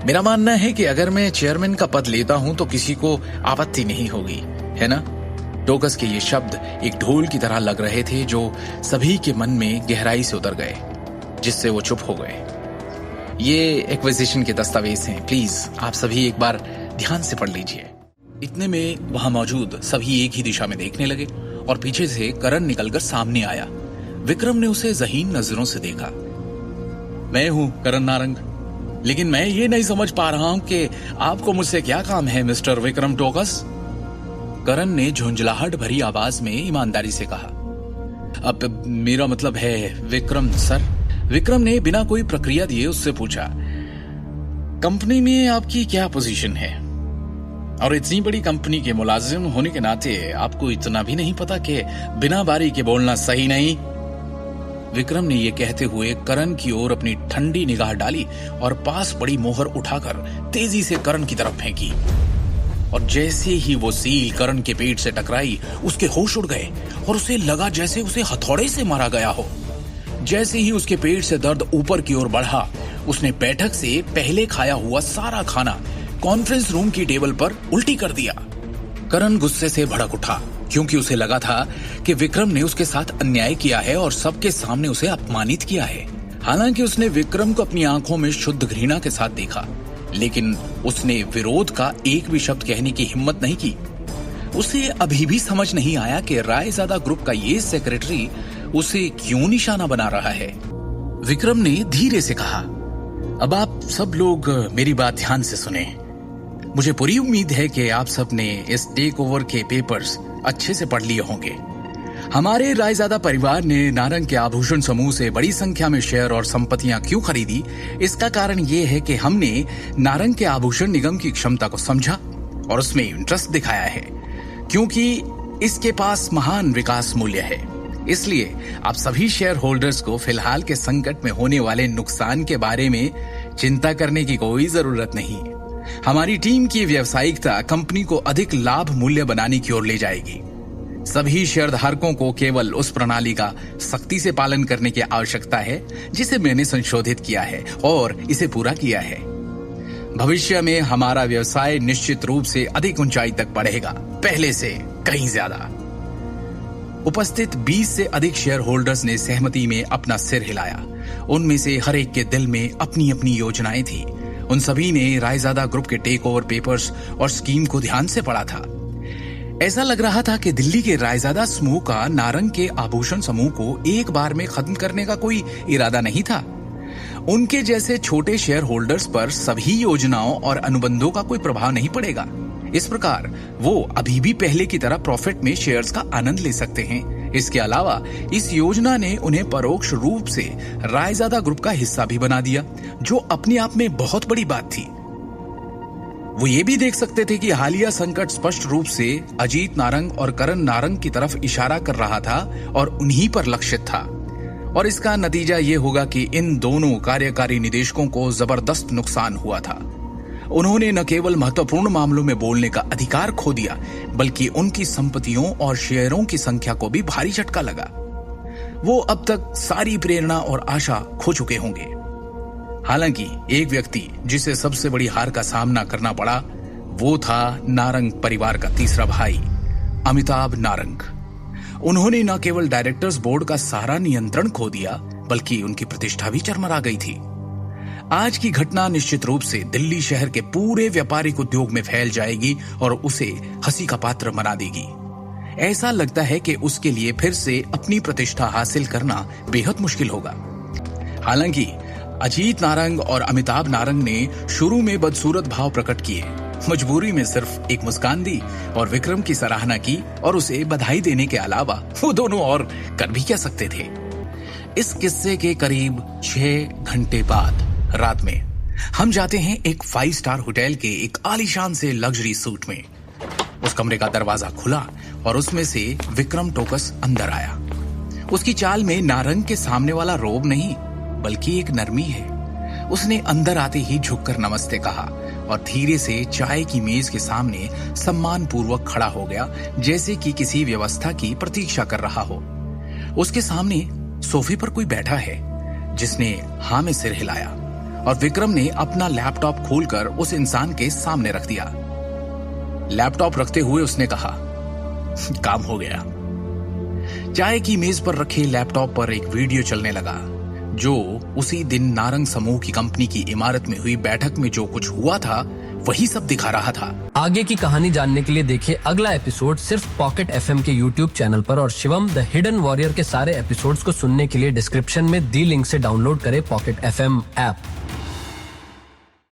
मेरा मानना है कि अगर मैं चेयरमैन का पद लेता हूं तो किसी को आपत्ति नहीं होगी, है ना? टोकस के ये शब्द एक ढोल की तरह लग रहे थे जो सभी के मन में गहराई से उतर गए, जिससे वो चुप हो गए। ये एक्विजिशन के दस्तावेज हैं, प्लीज आप सभी एक बार ध्यान से पढ़ लीजिए। इतने में वहां मौजूद सभी एक ही दिशा में देखने लगे और पीछे से करण निकलकर सामने आया। विक्रम ने उसे ज़हीन नजरों से देखा। मैं हूं करण नारंग, लेकिन मैं ये नहीं समझ पा रहा हूं कि आपको मुझसे क्या काम है मिस्टर विक्रम टोकस। करण ने झुंझलाहट भरी आवाज में ईमानदारी से कहा। अब मेरा मतलब है विक्रम सर। विक्रम ने बिना कोई प्रक्रिया दिए उससे पूछा, कंपनी में आपकी क्या पोजीशन है? और इतनी बड़ी कंपनी के मुलाजिम होने के नाते आपको इतना भी नहीं पता कि बिना बारी के बोलना सही नहीं? विक्रम ने यह कहते हुए करण की ओर अपनी ठंडी निगाह डाली और पास पड़ी मोहर उठाकर तेजी से करण की तरफ फेंकी। और जैसे ही वो सील करण के पेट से टकराई, उसके होश उड़ गए और उसे लगा जैसे उसे हथौड़े से मारा गया हो। जैसे ही उसके पेट से दर्द ऊपर की ओर बढ़ा, उसने बैठक से पहले खाया हुआ सारा खाना कॉन्फ्रेंस रूम की टेबल पर उल्टी कर दिया। करण गुस्से से भड़क उठा, क्योंकि उसे लगा था कि विक्रम ने उसके साथ अन्याय किया है और सबके सामने उसे अपमानित किया है। हालांकि उसने विक्रम को अपनी आंखों में शुद्ध घृणा के साथ देखा, लेकिन उसने विरोध का एक भी शब्द कहने की हिम्मत नहीं की। उसे अभी भी समझ नहीं आया कि रायजादा ग्रुप का ये सेक्रेटरी उसे क्यों निशाना बना रहा है। विक्रम ने धीरे से कहा, अब आप सब लोग मेरी बात ध्यान से सुने। मुझे पूरी उम्मीद है कि आप सब ने इस टेक ओवर के पेपर्स अच्छे से पढ़ लिए होंगे। हमारे रायजादा परिवार ने नारंग के आभूषण समूह से बड़ी संख्या में शेयर और संपत्तियां क्यों खरीदी, इसका कारण यह है कि हमने नारंग के आभूषण निगम की क्षमता को समझा और उसमें इंटरेस्ट दिखाया है, क्योंकि इसके पास महान विकास मूल्य है। इसलिए आप सभी शेयर होल्डर्स को फिलहाल के संकट में होने वाले नुकसान के बारे में चिंता करने की कोई जरूरत नहीं। हमारी टीम की व्यावसायिकता कंपनी को अधिक लाभ मूल्य बनाने की ओर ले जाएगी। सभी शेयरधारकों को केवल उस प्रणाली का सख्ती से पालन करने की आवश्यकता है जिसे मैंने संशोधित किया है और इसे पूरा किया है। भविष्य में हमारा व्यवसाय निश्चित रूप से अधिक ऊंचाई तक बढ़ेगा, पहले से कहीं ज्यादा। उपस्थित 20 से अधिक शेयर होल्डर्स ने सहमति में अपना सिर हिलाया। उनमें से हर एक के दिल में अपनी अपनी योजनाएं थी। उन सभी ने रायजादा ग्रुप के टेक ओवर पेपर्स और स्कीम को ध्यान से पढ़ा था। ऐसा लग रहा था कि दिल्ली के रायजादा समूह का नारंग के आभूषण समूह को एक बार में खत्म करने का कोई इरादा नहीं था। उनके जैसे छोटे शेयर होल्डर्स पर सभी योजनाओं और अनुबंधों का कोई प्रभाव नहीं पड़ेगा। इस प्रकार वो अभी भी पहले की तरह प्रॉफिट में शेयर्स का आनंद ले सकते हैं। इसके अलावा इस योजना ने उन्हें परोक्ष रूप से रायजादा ग्रुप का हिस्सा भी बना दिया, जो अपने आप में बहुत बड़ी बात थी। वो ये भी देख सकते थे कि हालिया संकट स्पष्ट रूप से अजीत नारंग और करण नारंग की तरफ इशारा कर रहा था और उन्हीं पर लक्षित था। और इसका नतीजा ये होगा कि इन दोनों कार्यकारी निदेशकों को जबरदस्त नुकसान हुआ था। उन्होंने न केवल महत्वपूर्ण मामलों में बोलने का अधिकार खो दिया, बल्कि उनकी संपत्तियों और शेयरों की संख्या को भी भारी झटका लगा। वो अब तक सारी प्रेरणा और आशा खो चुके होंगे। हालांकि एक व्यक्ति जिसे सबसे बड़ी हार का सामना करना पड़ा, वो था नारंग परिवार का तीसरा भाई, अमिताभ नारंग। उन्होंने न केवल डायरेक्टर्स बोर्ड का सारा नियंत्रण खो दिया, बल्कि उनकी प्रतिष्ठा भी चरमरा गई थी। आज की घटना निश्चित रूप से दिल्ली शहर के पूरे व्यापारिक उद्योग में फैल जाएगी और उसे हंसी का पात्र बना देगी। ऐसा लगता है कि उसके लिए फिर से अपनी प्रतिष्ठा हासिल करना बेहद मुश्किल होगा। हालांकि अजीत नारंग और अमिताभ नारंग ने शुरू में बदसूरत भाव प्रकट किए, मजबूरी में सिर्फ एक मुस्कान दी और विक्रम की सराहना की और उसे बधाई देने के अलावा वो दोनों और कर भी क्या सकते थे। इस किस्से के करीब 6 घंटे बाद रात में हम जाते हैं एक 5 स्टार होटल के एक आलीशान से लग्जरी सूट में। उस कमरे का दरवाजा खुला और उसमें से विक्रम टोकस अंदर आया। उसकी चाल में नारंग के सामने वाला रोब नहीं, बल्कि एक नरमी है। उसने अंदर आते ही झुककर नमस्ते कहा और धीरे से चाय की मेज के सामने सम्मान पूर्वक खड़ा हो गया, जैसे कि किसी व्यवस्था की प्रतीक्षा कर रहा हो। उसके सामने सोफे पर कोई बैठा है, जिसने हाँ में सिर हिलाया और विक्रम ने अपना लैपटॉप खोलकर उस इंसान के सामने रख दिया। लैपटॉप रखते हुए उसने कहा, काम हो गया। चाय की मेज पर रखे लैपटॉप पर एक वीडियो चलने लगा जो उसी दिन नारंग समूह की कंपनी की इमारत में हुई बैठक में जो कुछ हुआ था वही सब दिखा रहा था। आगे की कहानी जानने के लिए देखिए अगला एपिसोड सिर्फ पॉकेट एफएम के यूट्यूब चैनल पर और शिवम द हिडन वॉरियर के सारे एपिसोड्स को सुनने के लिए डिस्क्रिप्शन में दी लिंक से डाउनलोड करें पॉकेट एफएम ऐप।